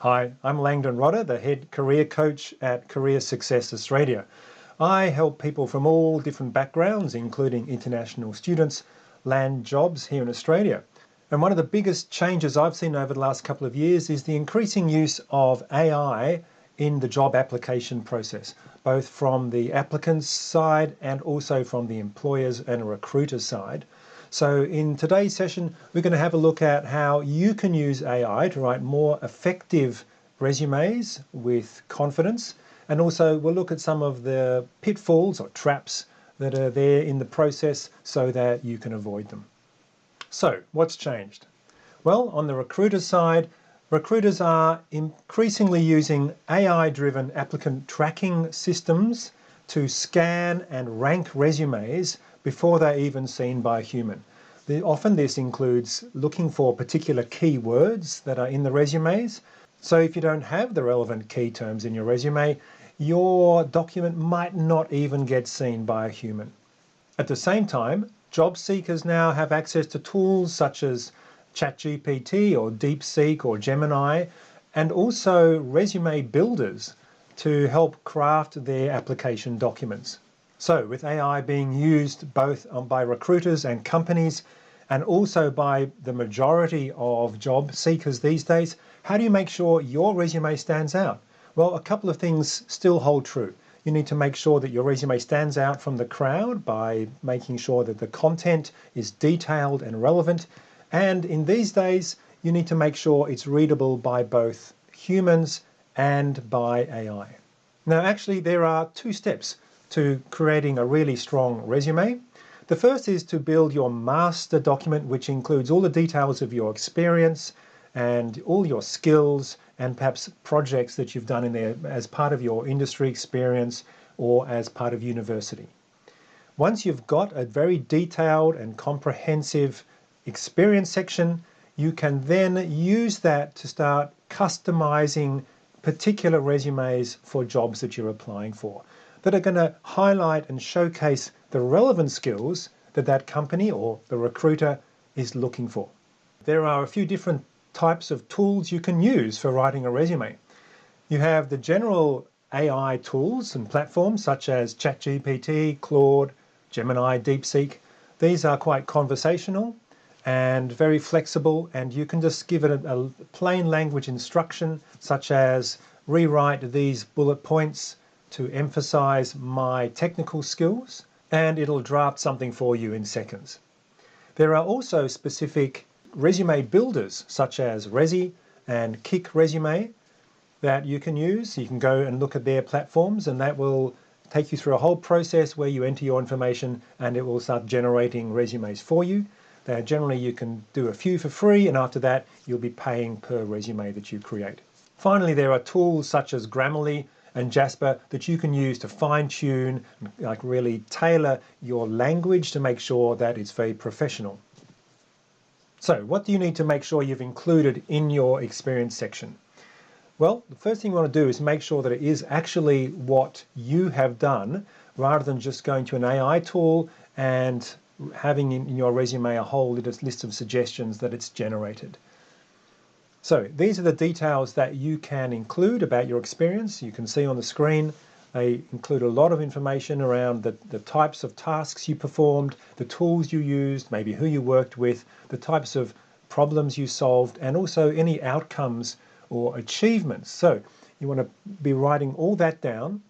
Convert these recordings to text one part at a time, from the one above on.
Hi, I'm Langdon Rodder, the head career coach at Career Success Australia. I help people from all different backgrounds, including international students, land jobs here in Australia. And one of the biggest changes I've seen over the last couple of years is the increasing use of AI in the job application process, both from the applicant's side and also from the employer's and recruiter's side. So in today's session, we're going to have a look at how you can use AI to write more effective resumes with confidence. And also we'll look at some of the pitfalls or traps that are there in the process so that you can avoid them. So what's changed? Well, on the recruiter side, recruiters are increasingly using AI-driven applicant tracking systems to scan and rank resumes before they're even seen by a human. Often this includes looking for particular keywords that are in the resumes. So if you don't have the relevant key terms in your resume, your document might not even get seen by a human. At the same time, job seekers now have access to tools such as ChatGPT or DeepSeek or Gemini, and also resume builders to help craft their application documents. So with AI being used both by recruiters and companies, and also by the majority of job seekers these days, how do you make sure your resume stands out? Well, a couple of things still hold true. You need to make sure that your resume stands out from the crowd by making sure that the content is detailed and relevant. And in these days, you need to make sure it's readable by both humans and by AI. Now, actually, there are two steps to creating a really strong resume. The first is to build your master document, which includes all the details of your experience and all your skills and perhaps projects that you've done in there as part of your industry experience or as part of university. Once you've got a very detailed and comprehensive experience section, you can then use that to start customizing particular resumes for jobs that you're applying for that are going to highlight and showcase the relevant skills that that company or the recruiter is looking for. There are a few different types of tools you can use for writing a resume. You have the general AI tools and platforms such as ChatGPT, Claude, Gemini, DeepSeek. These are quite conversational and very flexible, and you can just give it a plain language instruction such as rewrite these bullet points to emphasize my technical skills, and it'll draft something for you in seconds. There are also specific resume builders such as Resi and Kick Resume that you can use. You can go and look at their platforms, and that will take you through a whole process where you enter your information and it will start generating resumes for you. Generally, you can do a few for free, and after that, you'll be paying per resume that you create. Finally, there are tools such as Grammarly and Jasper that you can use to fine-tune, like really tailor your language to make sure that it's very professional. So what do you need to make sure you've included in your experience section? Well, the first thing you want to do is make sure that it is actually what you have done, rather than just going to an AI tool and having in your resume a whole list of suggestions that it's generated. So these are the details that you can include about your experience. You can see on the screen, they include a lot of information around the types of tasks you performed, the tools you used, maybe who you worked with, the types of problems you solved, and also any outcomes or achievements. So you want to be writing all that down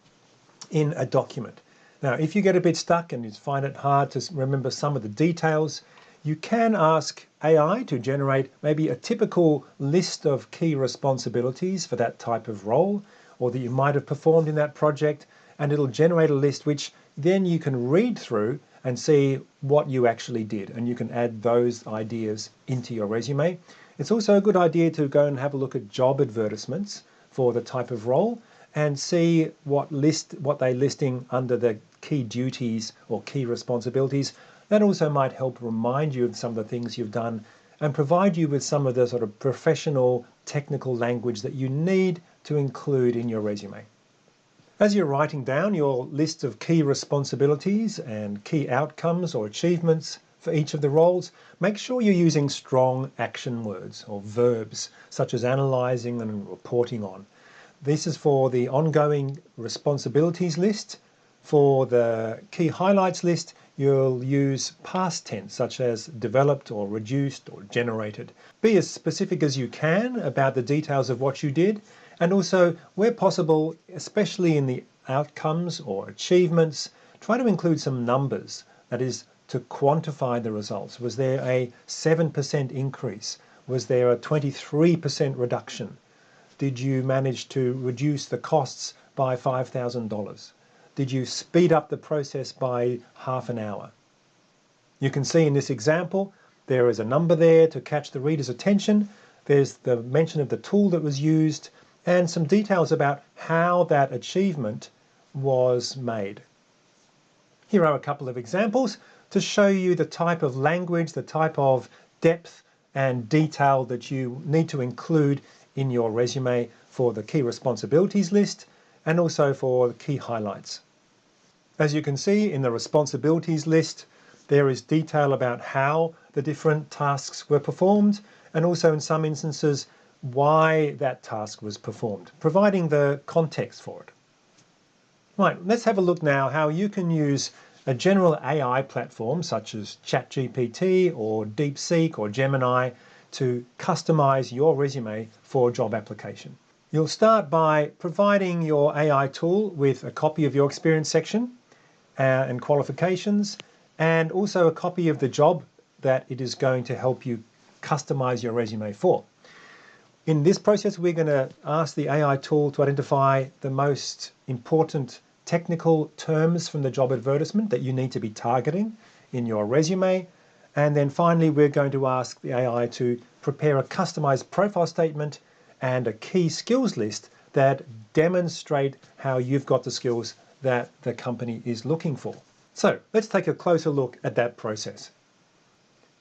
in a document. Now, if you get a bit stuck and you find it hard to remember some of the details, you can ask AI to generate maybe a typical list of key responsibilities for that type of role, or that you might have performed in that project, and it'll generate a list which then you can read through and see what you actually did, and you can add those ideas into your resume. It's also a good idea to go and have a look at job advertisements for the type of role and see what they're listing under the key duties or key responsibilities. That also might help remind you of some of the things you've done and provide you with some of the sort of professional technical language that you need to include in your resume. As you're writing down your list of key responsibilities and key outcomes or achievements for each of the roles, make sure you're using strong action words or verbs, such as analysing and reporting on. This is for the ongoing responsibilities list. For the key highlights list, you'll use past tense, such as developed or reduced or generated. Be as specific as you can about the details of what you did, and also, where possible, especially in the outcomes or achievements, try to include some numbers. That is, to quantify the results. Was there a 7% increase? Was there a 23% reduction? Did you manage to reduce the costs by $5,000? Did you speed up the process by half an hour? You can see in this example, there is a number there to catch the reader's attention. There's the mention of the tool that was used and some details about how that achievement was made. Here are a couple of examples to show you the type of language, the type of depth and detail that you need to include in your resume for the key responsibilities list and also for the key highlights. As you can see in the responsibilities list, there is detail about how the different tasks were performed and also in some instances why that task was performed, providing the context for it. Right, let's have a look now how you can use a general AI platform such as ChatGPT or DeepSeek or Gemini to customize your resume for a job application. You'll start by providing your AI tool with a copy of your experience section and qualifications, and also a copy of the job that it is going to help you customize your resume for. In this process, we're going to ask the AI tool to identify the most important technical terms from the job advertisement that you need to be targeting in your resume. And then finally, we're going to ask the AI to prepare a customized profile statement and a key skills list that demonstrate how you've got the skills that the company is looking for. So let's take a closer look at that process.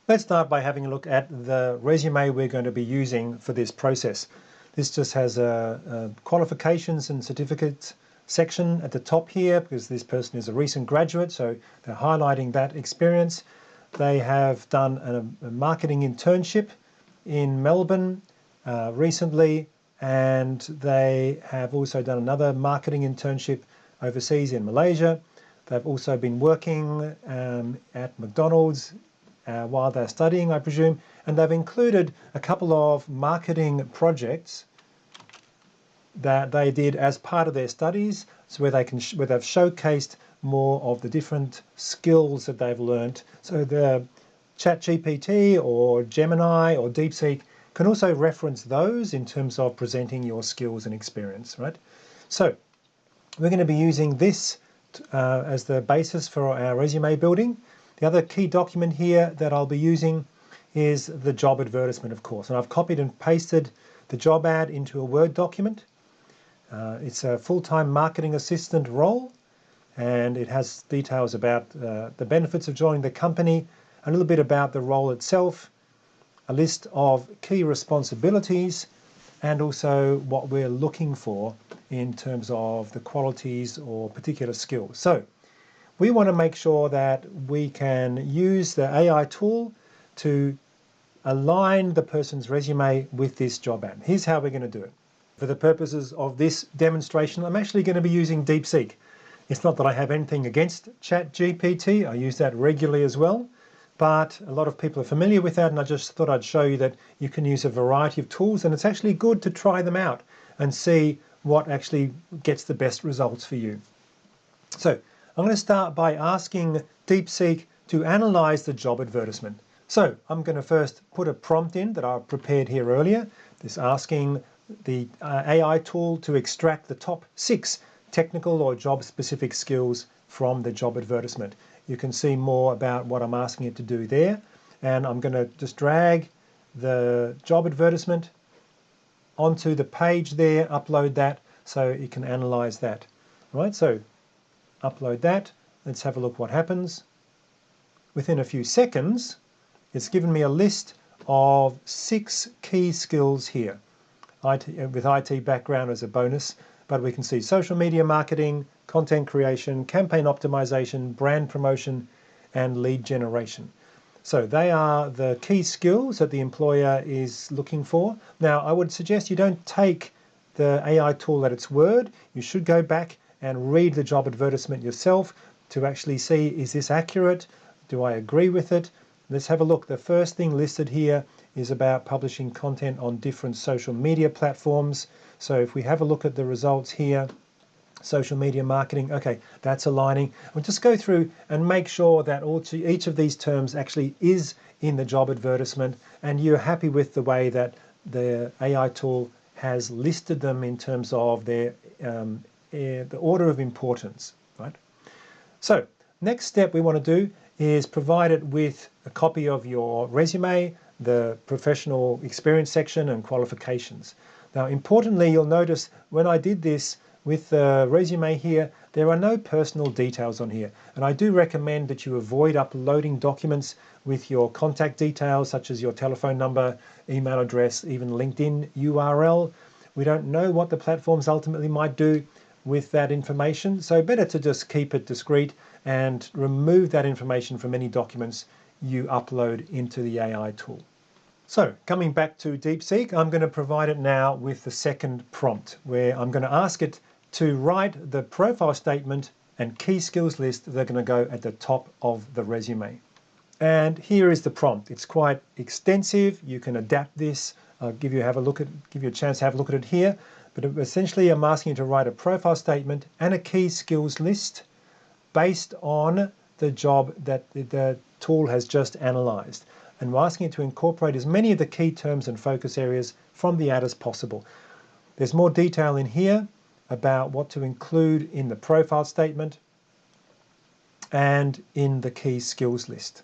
Let's start by having a look at the resume we're going to be using for this process. This just has a qualifications and certificates section at the top here because this person is a recent graduate, so they're highlighting that experience. They have done a marketing internship in Melbourne recently, and they have also done another marketing internship overseas in Malaysia. They've also been working at McDonald's while they're studying, I presume, and they've included a couple of marketing projects that they did as part of their studies, so where they've showcased more of the different skills that they've learnt. So the ChatGPT or Gemini or DeepSeek can also reference those in terms of presenting your skills and experience, right? So we're going to be using this as the basis for our resume building. The other key document here that I'll be using is the job advertisement, of course. And I've copied and pasted the job ad into a Word document. It's a full-time marketing assistant role, and it has details about the benefits of joining the company, a little bit about the role itself, a list of key responsibilities, and also what we're looking for in terms of the qualities or particular skills. So we want to make sure that we can use the AI tool to align the person's resume with this job ad. Here's how we're going to do it. For the purposes of this demonstration, I'm actually going to be using DeepSeek. It's not that I have anything against ChatGPT. I use that regularly as well, but a lot of people are familiar with that, and I just thought I'd show you that you can use a variety of tools, and it's actually good to try them out and see what actually gets the best results for you. So I'm going to start by asking DeepSeek to analyze the job advertisement. So I'm going to first put a prompt in that I've prepared here earlier, this asking the AI tool to extract the top 6 technical or job-specific skills from the job advertisement. You can see more about what I'm asking it to do there, and I'm going to just drag the job advertisement onto the page there, upload that so it can analyze that. All right, so upload that. Let's have a look what happens. Within a few seconds, it's given me a list of 6 key skills here. With IT background as a bonus, but we can see social media marketing, content creation, campaign optimization, brand promotion, and lead generation. So they are the key skills that the employer is looking for. Now, I would suggest you don't take the AI tool at its word. You should go back and read the job advertisement yourself to actually see, is this accurate? Do I agree with it? Let's have a look. The first thing listed here is about publishing content on different social media platforms. So if we have a look at the results here, social media marketing, okay, that's aligning. We'll just go through and make sure that each of these terms actually is in the job advertisement and you're happy with the way that the AI tool has listed them in terms of their the order of importance, right? So next step we want to do is provide it with a copy of your resume, the professional experience section and qualifications. Now importantly, you'll notice when I did this with the resume here, there are no personal details on here. And I do recommend that you avoid uploading documents with your contact details, such as your telephone number, email address, even LinkedIn URL. We don't know what the platforms ultimately might do with that information. So better to just keep it discreet and remove that information from any documents you upload into the AI tool. So coming back to DeepSeek, I'm going to provide it now with the second prompt where I'm going to ask it to write the profile statement and key skills list that are going to go at the top of the resume. And here is the prompt. It's quite extensive. You can adapt this. I'll give you a chance to have a look at it here. But essentially, I'm asking you to write a profile statement and a key skills list based on the job that the tool has just analyzed. And we're asking it to incorporate as many of the key terms and focus areas from the ad as possible. There's more detail in here about what to include in the profile statement and in the key skills list.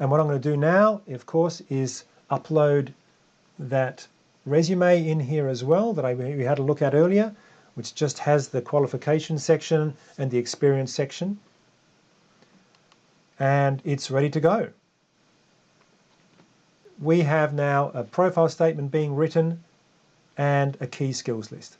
And what I'm going to do now, of course, is upload that resume in here as well that we had a look at earlier, which just has the qualification section and the experience section. And it's ready to go. We have now a profile statement being written and a key skills list.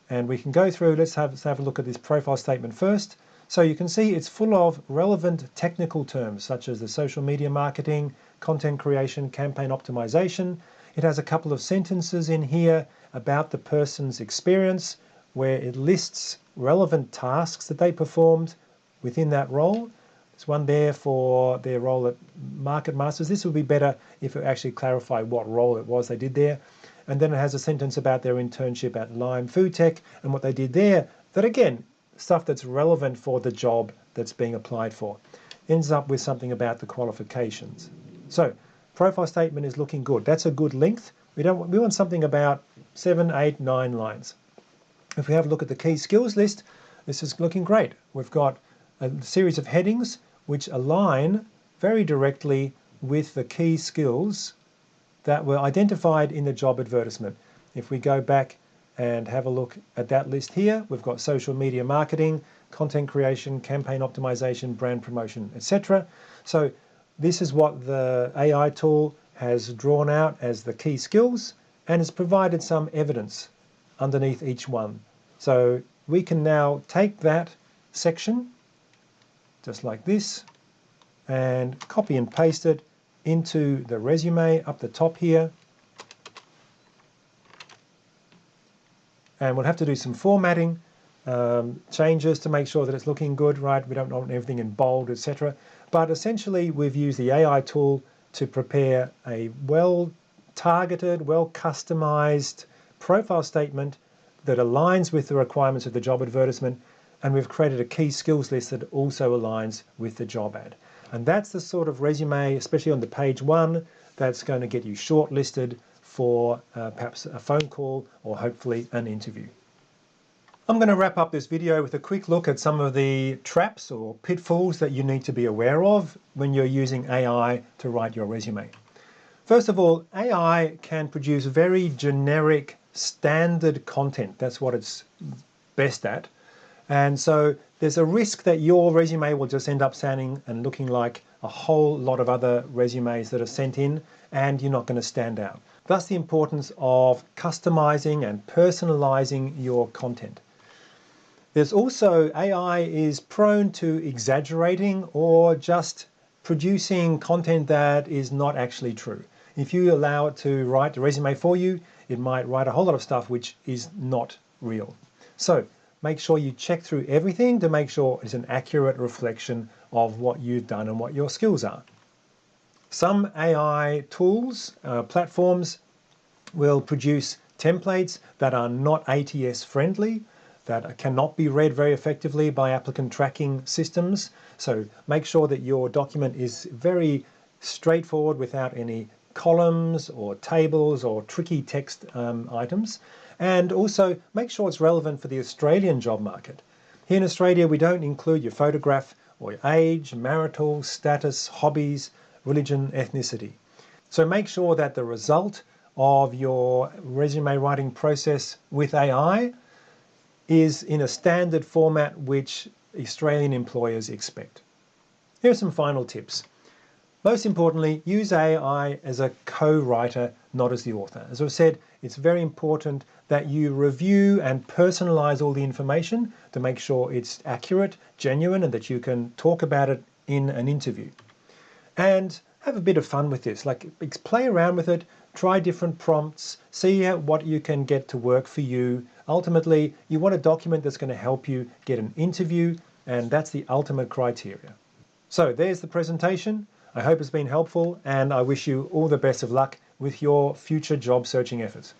And we can go through, let's have a look at this profile statement first. So you can see it's full of relevant technical terms such as the social media marketing, content creation, campaign optimization. It has a couple of sentences in here about the person's experience where it lists relevant tasks that they performed within that role. There's one there for their role at Market Masters. This would be better if it actually clarified what role it was they did there. And then it has a sentence about their internship at Lime Food Tech and what they did there. That again, stuff that's relevant for the job that's being applied for. Ends up with something about the qualifications. So profile statement is looking good. That's a good length. We want something about 7, 8, 9 lines. If we have a look at the key skills list, this is looking great. We've got a series of headings which align very directly with the key skills that were identified in the job advertisement. If we go back and have a look at that list here, we've got social media marketing, content creation, campaign optimization, brand promotion, etc. So this is what the AI tool has drawn out as the key skills and has provided some evidence underneath each one. So we can now take that section, just like this, and copy and paste it into the resume up the top here. And we'll have to do some formatting changes to make sure that it's looking good, right? We don't want everything in bold, etc. But essentially, we've used the AI tool to prepare a well-targeted, well-customized profile statement that aligns with the requirements of the job advertisement, and we've created a key skills list that also aligns with the job ad. And that's the sort of resume, especially on the page 1, that's going to get you shortlisted for perhaps a phone call or hopefully an interview. I'm going to wrap up this video with a quick look at some of the traps or pitfalls that you need to be aware of when you're using AI to write your resume. First of all, AI can produce very generic, standard content. That's what it's best at. And so there's a risk that your resume will just end up sounding and looking like a whole lot of other resumes that are sent in, and you're not going to stand out. Thus the importance of customizing and personalizing your content. There's also, AI is prone to exaggerating or just producing content that is not actually true. If you allow it to write the resume for you, it might write a whole lot of stuff which is not real. So make sure you check through everything to make sure it's an accurate reflection of what you've done and what your skills are. Some AI tools, platforms will produce templates that are not ATS friendly, that cannot be read very effectively by applicant tracking systems. So make sure that your document is very straightforward without any columns or tables or tricky text items. And also make sure it's relevant for the Australian job market. Here in Australia, we don't include your photograph or your age, marital status, hobbies, religion, ethnicity. So make sure that the result of your resume writing process with AI is in a standard format which Australian employers expect. Here are some final tips. Most importantly, use AI as a co-writer, not as the author. As I've said, it's very important that you review and personalize all the information to make sure it's accurate, genuine, and that you can talk about it in an interview. And have a bit of fun with this, like play around with it, try different prompts, see what you can get to work for you. Ultimately, you want a document that's going to help you get an interview, and that's the ultimate criteria. So there's the presentation. I hope it's been helpful, and I wish you all the best of luck with your future job searching efforts.